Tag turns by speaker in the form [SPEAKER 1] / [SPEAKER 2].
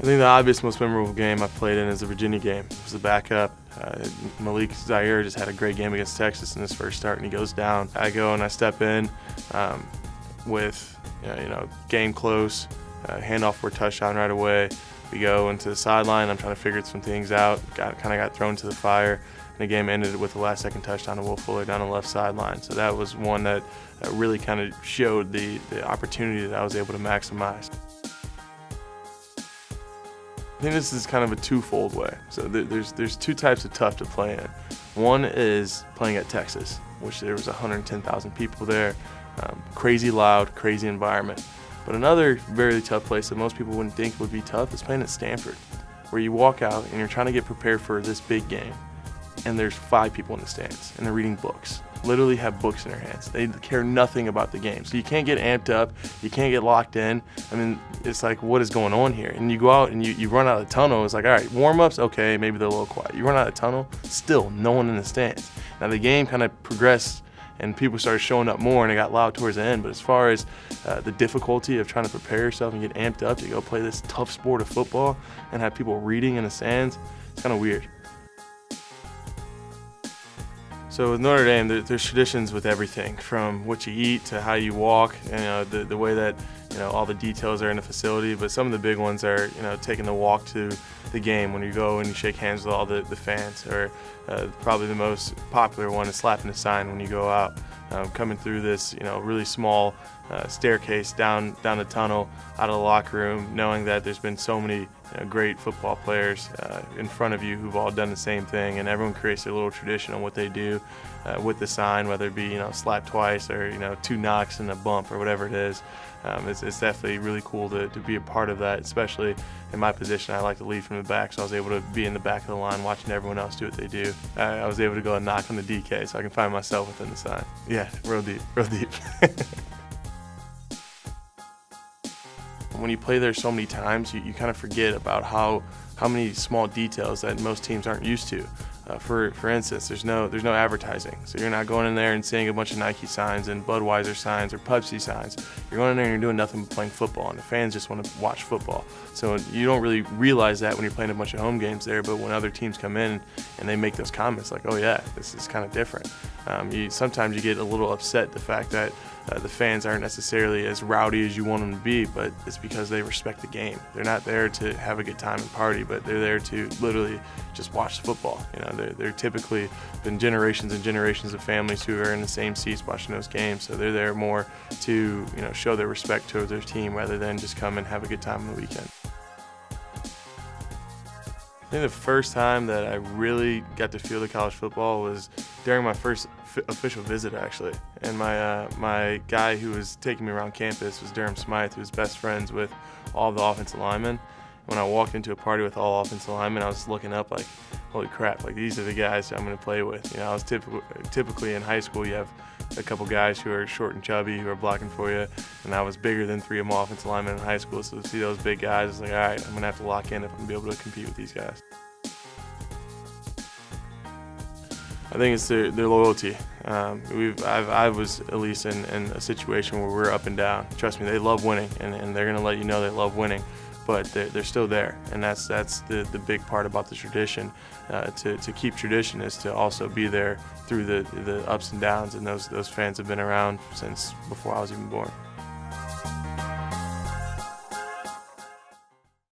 [SPEAKER 1] I think the obvious most memorable game I've played in is the Virginia game. It was the backup. Malik Zaire just had a great game against Texas in his first start, and he goes down. I go and I step in with game close, handoff for a touchdown right away. We go into the sideline. I'm trying to figure some things out. Kind of got thrown to the fire, and the game ended with the last-second touchdown to Will Fuller down the left sideline. So that was one that really kind of showed the opportunity that I was able to maximize. I think this is kind of a twofold way. So there's two types of tough to play in. One is playing at Texas, which there was 110,000 people there, crazy loud, crazy environment. But another very tough place that most people wouldn't think would be tough is playing at Stanford, where you walk out and you're trying to get prepared for this big game, and there's 5 people in the stands, and they're reading books. Literally have books in their hands. They care nothing about the game. So you can't get amped up, you can't get locked in. I mean, it's like, what is going on here? And you go out and you run out of the tunnel, it's like, all right, warm-ups, okay, maybe they're a little quiet. You run out of the tunnel, still no one in the stands. Now the game kind of progressed and people started showing up more and it got loud towards the end, but as far as the difficulty of trying to prepare yourself and get amped up to go play this tough sport of football and have people reading in the stands, it's kind of weird. So with Notre Dame, there's traditions with everything, from what you eat to how you walk, and the way that all the details are in the facility. But some of the big ones are taking the walk to the game when you go and you shake hands with all the fans, or probably the most popular one is slapping the sign when you go out. Coming through this really small staircase down the tunnel, out of the locker room, knowing that there's been so many great football players in front of you who've all done the same thing, and everyone creates their little tradition on what they do with the sign, whether it be slap twice or 2 knocks and a bump or whatever it is. It's definitely really cool to be a part of that, especially in my position. I like to lead from the back, so I was able to be in the back of the line watching everyone else do what they do. I was able to go and knock on the DK so I can find myself within the sign. Yeah, real deep, real deep. When you play there so many times, you kind of forget about how many small details that most teams aren't used to. For instance, there's no advertising, so you're not going in there and seeing a bunch of Nike signs and Budweiser signs or Pepsi signs. You're going in there and you're doing nothing but playing football, and the fans just want to watch football. So you don't really realize that when you're playing a bunch of home games there, but when other teams come in and they make those comments like, oh yeah, this is kind of different. Sometimes you get a little upset the fact that the fans aren't necessarily as rowdy as you want them to be, but it's because they respect the game. They're not there to have a good time and party, but they're there to literally just watch the football. They're typically been generations and generations of families who are in the same seats watching those games, so they're there more to show their respect to their team rather than just come and have a good time on the weekend. I think the first time that I really got to feel the college football was during my first official visit, actually. And my guy who was taking me around campus was Durham Smythe, who was best friends with all the offensive linemen. When I walked into a party with all offensive linemen, I was looking up like, holy crap, like these are the guys I'm going to play with. I was typically in high school, you have a couple guys who are short and chubby who are blocking for you, and I was bigger than 3 of my offensive linemen in high school, so to see those big guys, it's like, all right, I'm going to have to lock in if I'm going to be able to compete with these guys. I think it's their loyalty. I was at least in a situation where we're up and down. Trust me, they love winning, and they're going to let you know they love winning, but they're still there, and that's the big part about the tradition. To keep tradition is to also be there through the ups and downs, and those fans have been around since before I was even born.